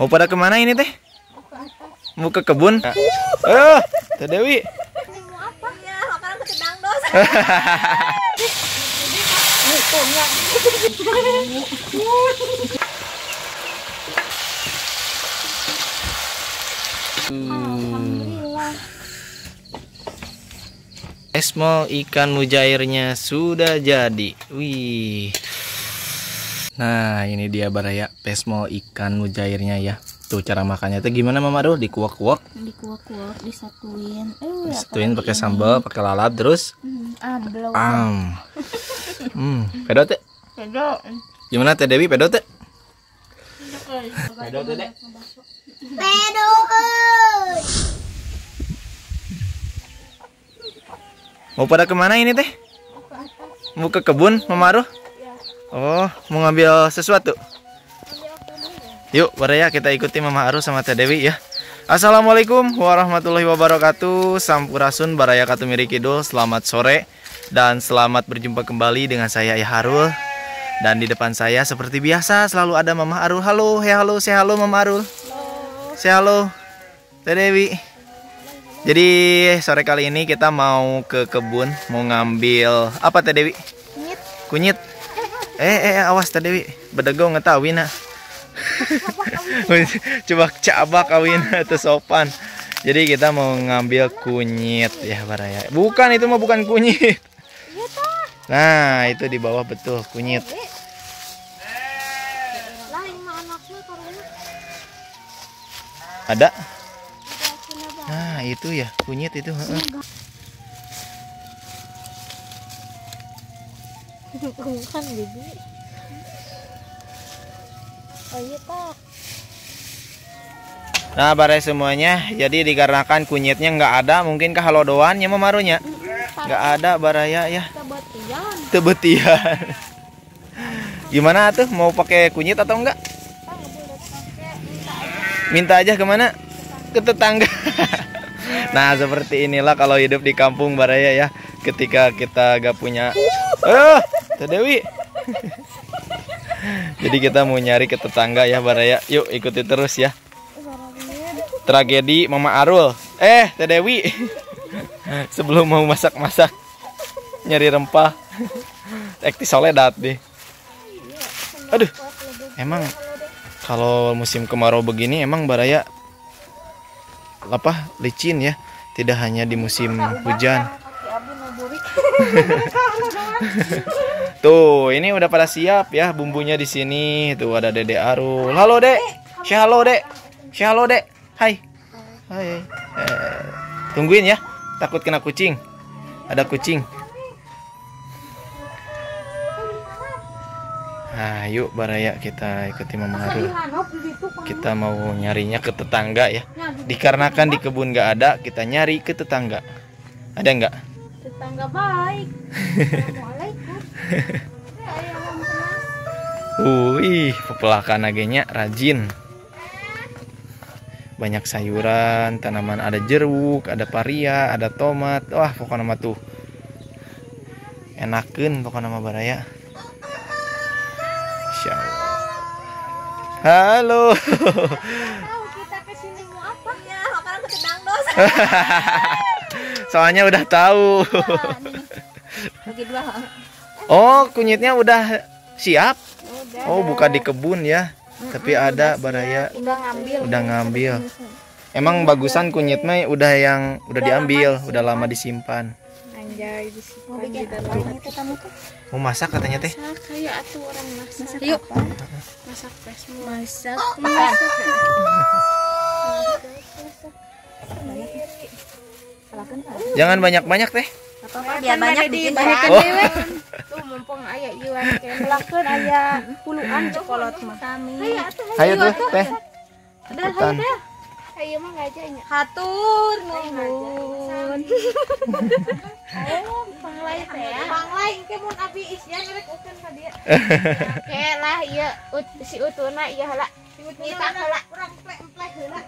Mau pada kemana ini teh? Mau ke kebun? Teh Dewi. Mau apa? Ya, makanan ketedang dos. Alhamdulillah. Pesmol ikan mujairnya sudah jadi. Wih. Nah, ini dia baraya pesmol ikan mujairnya ya. Tuh cara makannya tuh gimana Mama Rul? Dikuak-kuak. Dikuak-kuak, disatuin. Disatuin pakai sambal, pakai lalap terus. Belum. Pedot teh. Pedot. Gimana Teh Dewi pedot teh? Pedot teh, Dek. Pedot. Mau pada kemana ini teh? Mau ke kebun Mama Rul? Oh, mau ngambil sesuatu? Yuk, baraya kita ikuti Mama Aru sama Teh Dewi ya. Assalamualaikum warahmatullahi wabarakatuh. Sampurasun baraya Katumiri Kidul. Selamat sore dan selamat berjumpa kembali dengan saya Ayah Harul. Dan di depan saya seperti biasa selalu ada Mama Arul. Halo, halo, say halo Mama Arul. Say halo Teh Dewi. Jadi sore kali ini kita mau ke kebun, mau ngambil apa Teh Dewi? Kunyit. Awas Teh Dewi, bedego ngetawi na. Coba cabak kawin atau sopan. Jadi kita mau ngambil kunyit ya baraya. Bukan, itu mah bukan kunyit. Nah, itu di bawah betul kunyit. Ada? Nah, itu ya kunyit itu. Bukan bibi. Oh iya tak. Nah, baraya semuanya. Jadi dikarenakan kunyitnya nggak ada, mungkin ke halodoannya memarunya. Nggak ada baraya ya. Tebetian. Gimana tuh? Mau pakai kunyit atau enggak? Minta aja kemana? Ke tetangga. Nah, seperti inilah kalau hidup di kampung baraya ya. Ketika kita gak punya Teh Dewi. Jadi kita mau nyari ke tetangga ya baraya. Yuk ikuti terus ya. Tragedi Mama Arul. Teh Dewi. Sebelum mau masak-masak, nyari rempah. Ekti soledad deh. Aduh. Emang kalau musim kemarau begini emang baraya apa licin ya. Tidak hanya di musim hujan. Tuh, ini udah pada siap ya bumbunya di sini. Tuh ada Dede Arul. Halo, Dek. Halo, Dek. Halo, Dek. Hai. Hai. Tungguin ya. Takut kena kucing. Ada kucing. Nah, yuk baraya kita ikuti Mama Arul. Kita mau nyarinya ke tetangga ya. Dikarenakan di kebun nggak ada, kita nyari ke tetangga. Ada nggak? Tetangga baik. Assalamualaikum. Pepelakan agenya rajin. Banyak sayuran, tanaman, ada jeruk, ada paria, ada tomat. Wah, pokoknya mah tuh enakeun pokoknya mah baraya. Insyaallah. Halo. Tahu kita kesini mau apa? Ya, makanan ketedang dos. Soalnya udah tahu. Bagi dua. Oh, kunyitnya udah siap. Udah. Oh, bukan di kebun ya. Tapi ada baraya. Udah ngambil. Emang bagusan kunyit mah udah diambil, udah lama disimpan. Anjay, disimpan di dalam. Mau masak katanya teh. Kayak atuh orang masak. Yuk. Masak pesmol. Masak. Jangan banyak-banyak teh. Apa-apa biar banyak dikit Oh. Tuh mumpung aya iwan ke lakeun aya puluhan cokolot mah. Hayu tuh teh. Udah hayu teh. Hayu mah ngajanya. Hatur nuhun. Oh, panglai teh. Panglai engke mun abi isyan rek ukeun ka dieu. Oke lah ieu si utuna ieu heula. Si utuna heula urang empleh heula.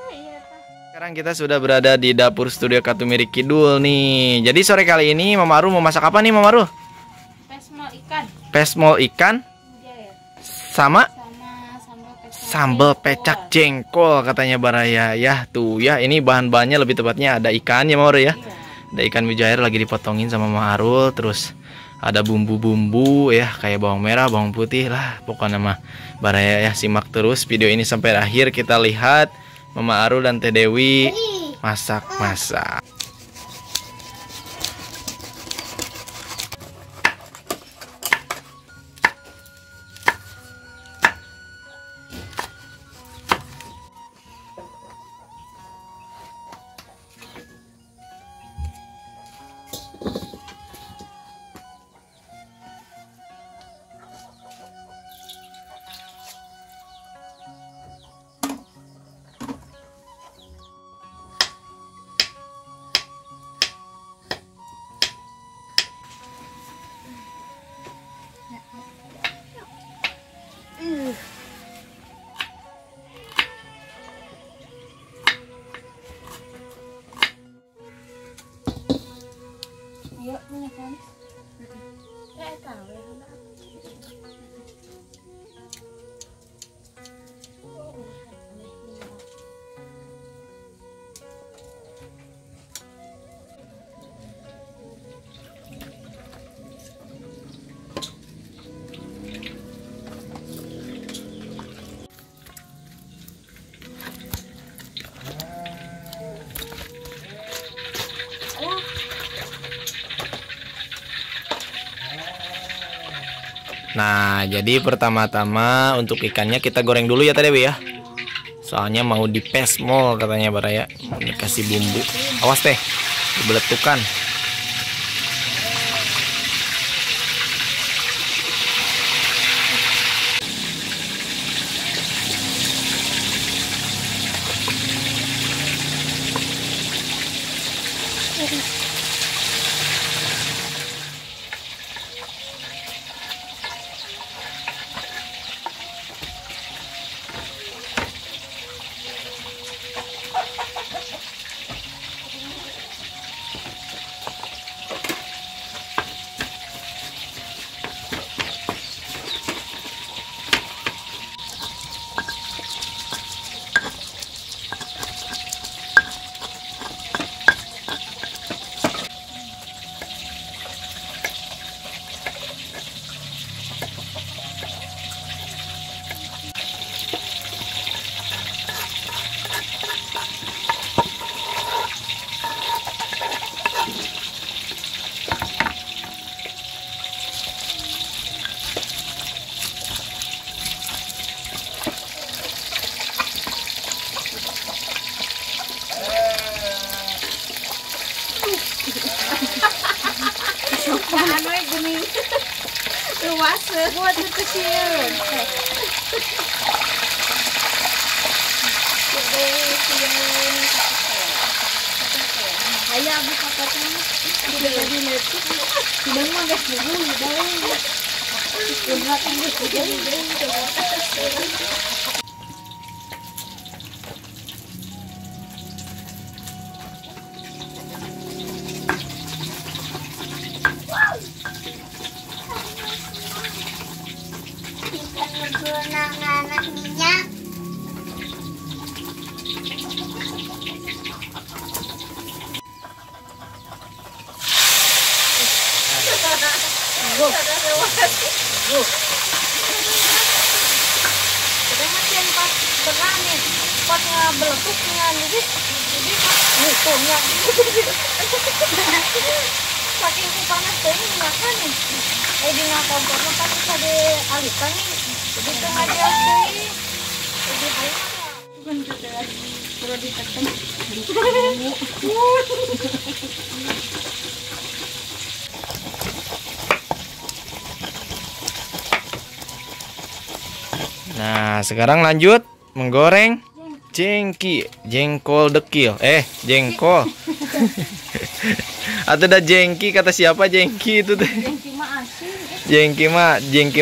Iya tah. Sekarang kita sudah berada di dapur studio Katumiri Kidul nih. Jadi sore kali ini Mama Aru mau masak apa nih Mama Aru? Pesmol ikan. Pesmol ikan Iya ya. sama sambal pecak jengkol katanya Baraya ya. Tuh ya, ini bahan-bahannya lebih tepatnya ada ikan ya Mauro ya. Ada ikan mujair lagi dipotongin sama Maharul, terus ada bumbu-bumbu ya kayak bawang merah, bawang putih lah pokoknya mah Baraya ya. Simak terus video ini sampai akhir, kita lihat Mama Arul dan Teh Dewi masak-masak. Ayo, menekan. Tahu ya. Nah, jadi pertama-tama untuk ikannya kita goreng dulu ya Teh Dewi ya. Soalnya mau dipesmol katanya Baraya. Mau dikasih bumbu. Awas Teh, dibeletukan. Anu gini. Luas buat kecil. Ayah buka katanya. Sudah tadi letuk. Sudah mau gas dulu dah. Sudah tadi sudah. Anak minyak. Sudah macam pas berani, pas ngebeletuknya jadi ngitungnya. Saking panas tadi makan nih. Di ngakompornya kan bisa dialihkan nih. Jadi tengah dia sih. Jadi halus. Bukan keteras. Perlu ditekan. Nah, sekarang lanjut menggoreng jengkol dekil. Jengkol. Atau ada jengki, kata siapa jengki itu teh? Jengki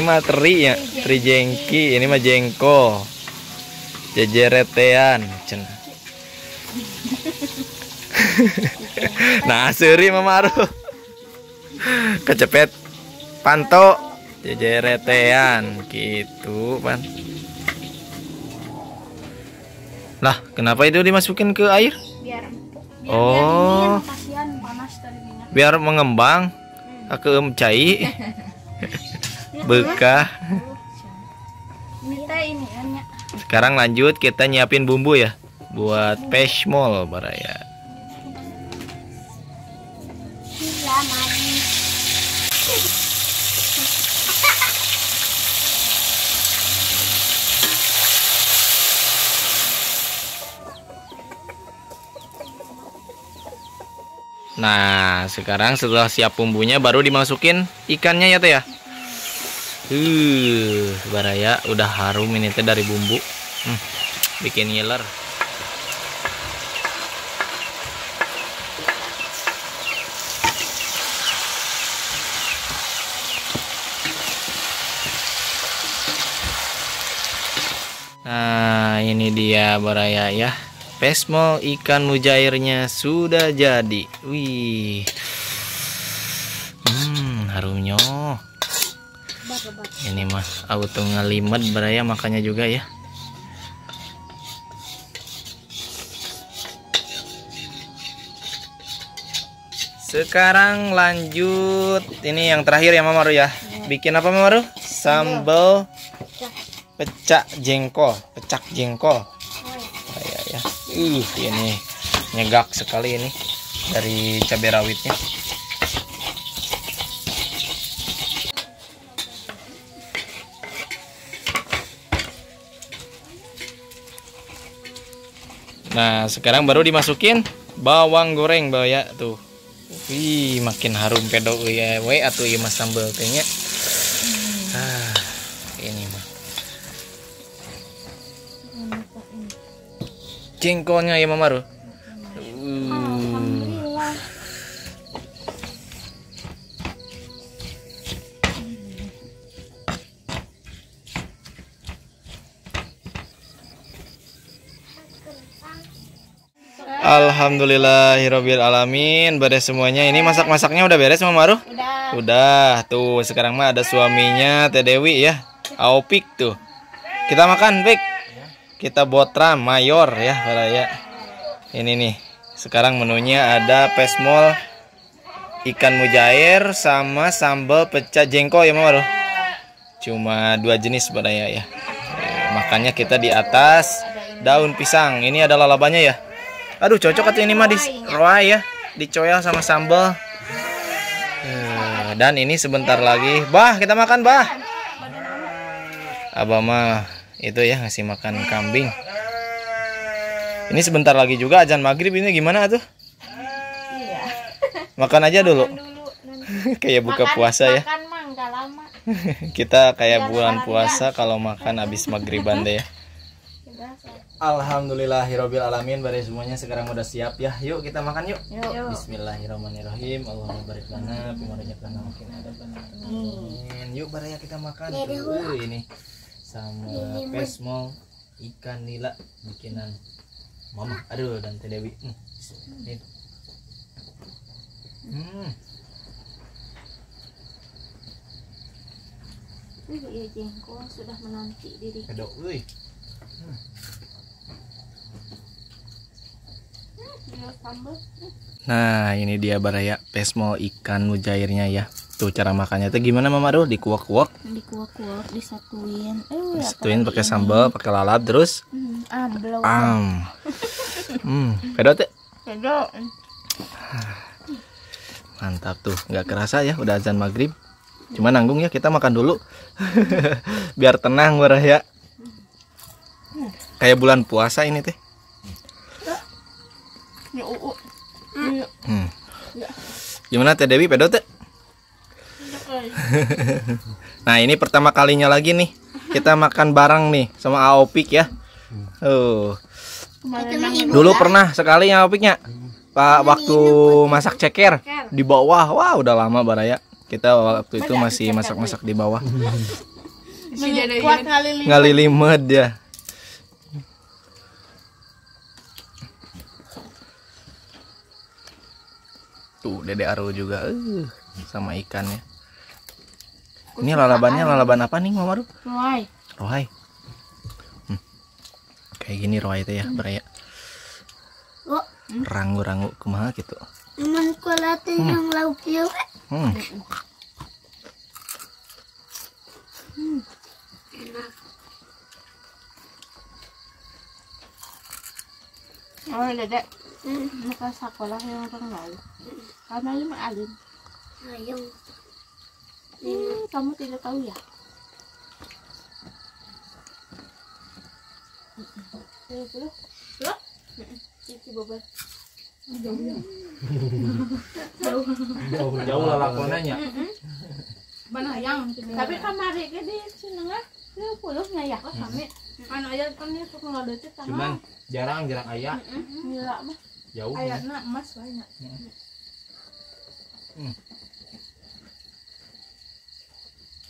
mah teri ya, teri jengki. Ini mah jengkol. Jejeretean, cen. Nah, seri Mama Arul. Kecepet panto jejeretean gitu pan. Lah, kenapa itu dimasukin ke air? Biar Oh. dingin, kasihan panas tadi minyak. Biar mengembang. Aku cai. Bekah. Ini teh ini nya. Sekarang lanjut kita nyiapin bumbu ya buat peshmol Baraya. Gila manis. Nah, sekarang setelah siap bumbunya baru dimasukin ikannya ya teh ya. Baraya udah harum ini teh dari bumbu. Bikin ngiler. Nah, ini dia Baraya ya. Peshmol ikan mujairnya sudah jadi. Wih. Harumnya. Ini mah auto ngelimet Baraya makanya juga ya. Sekarang lanjut ini yang terakhir ya Mamaru ya. Bikin apa Mamaru? Sambal pecak jengkol, pecak jengkol. Ya. Ini nyegak sekali ini dari cabai rawitnya. Nah, sekarang baru dimasukin bawang goreng Baraya tuh. Wih, makin harum pedo ya we atuh ieu mah sambal tehnya. Ini mah. Jengkolnya ya Mamaru. Alhamdulillah. Alhamdulillahirabbil alamin. Beres semuanya. Ini masak-masaknya udah beres Mamaru? Udah. Tuh, sekarang mah ada suaminya Teh Dewi ya. Aopik tuh. Kita makan, Pik. Kita botram mayor ya Baraya. Ini nih. Sekarang menunya ada peshmol ikan mujair sama sambal pecah jengkol ya Mamaru. Cuma 2 jenis Baraya ya. Makanya kita di atas daun pisang. Ini ada lalabannya ya. Aduh, cocok atau ini mah di roai ya, dicoyal sama sambal. Dan ini sebentar lagi, bah kita makan bah. Abah mah itu ya ngasih makan kambing. Ini sebentar lagi juga azan maghrib, ini gimana tuh? Iya. Makan aja dulu. Kayak buka puasa ya. Makan mah enggak lama. Kita kayak bulan puasa kalau makan habis maghriban deh ya. Alhamdulillahirabbil alamin. Bare semuanya sekarang udah siap ya. Yuk kita makan yuk. Bismillahirrahmanirrahim. Allahumma barik lana fima razaqtana wa qina adzabannar. Amin. Yuk Baraya kita makan. Ini sama peshmol ikan nila bikinan Mama. Aduh, dan Teh Dewi. Ini. Iya, jengkol sudah menanti diri. Kedok, euy. Nah, ini dia Baraya peshmol ikan mujairnya ya. Tuh cara makannya tuh gimana Mama Ru? Dikuak-kuak. Dikuak-kuak, disatuin. Disatuin pakai sambal, pakai lalap terus. Belum. Pedot ya? Pedot. Mantap tuh, nggak kerasa ya udah azan maghrib. Cuma nanggung ya, kita makan dulu. Biar tenang Baraya. Kayak bulan puasa ini teh. Gimana Teh Dewi pedot ya? Nah, ini pertama kalinya lagi nih kita makan bareng nih sama Aopik ya. Dulu pernah sekali ya Aopiknya. Pak waktu masak ceker di bawah. Wah, udah lama Baraya. Kita waktu itu masih masak-masak di bawah. Kuat Ngalilimet ya. Tuh Dede Aru juga sama ikannya. Ini lalabannya lalaban apa nih Mama Ru? Roai. Roai. kayak gini roy teh ya baraya. Oh, Rangu-rangu kumaha gitu. cuman kulatin yang lauk yuk. Oh, dedek. Maka sekolah yang orang lain. Karena ini alin. Ayong. Kamu tidak tahu ya? Belum? Cici bobel. Jauh lah lakonanya. Banayang. Tapi kamari ke di senengah 20 nya ya kok kami. Anu aya kan ini suka ngadeutik sama. Cuman jarang aya. Gila mah. Jauh. Ayatna emas banyak.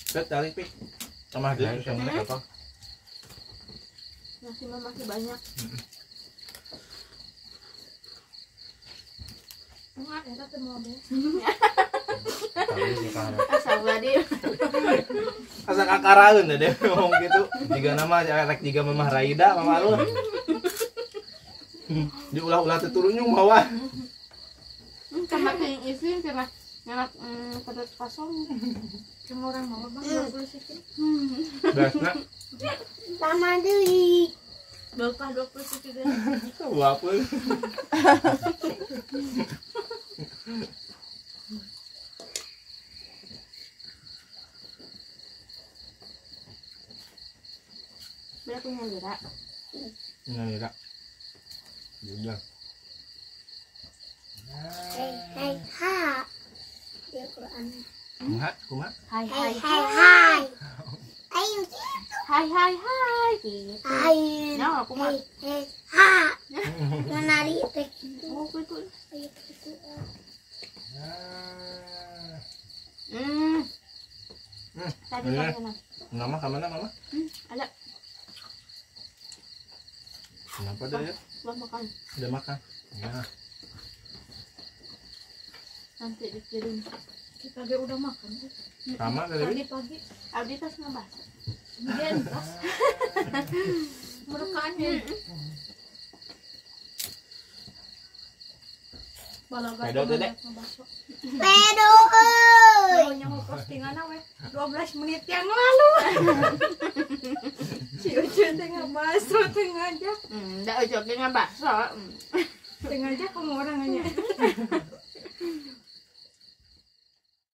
Set tali pik. Sama dia sama apa? Masih banyak. Enggak, ya teh mobil. Asal badi. Asa kakaraeun deh ngomong gitu. Jiga nama rek jiga Mamah Raida, Mama Arul. Diulah-ulah teh turun nyung bawah. Sama yang isi kena ngelak pedot kosong. Cuma orang mau bang 20 sikit. Dasna. Sama deui. Bapak 20 sikit. Wah apa? Dia punya lira. Lira. Juga. Hai ha. Dia Quran. Kumaha? Hai. Ayo gitu. Hai. Gitu. Hai. Nah, aku mah. Ha. Menari teh gitu. Oh, betul. Ayo gitu. Tadi mana? Nama kemana Mama? Ada. Kenapa dah ya? Belum makan. Udah makan. Nah. Nanti dikirim. Kita dia udah makan. Sama kali. Pagi. Abdi tas ngebas. Dia tas. Merekaannya. Pedo tuh dek. Pedo. Yang mau postingan we 12 menit yang lalu. Si Ucu tengah bakso tengah aja. Enggak Ucu tengah bakso. Tengah aja kamu orangnya.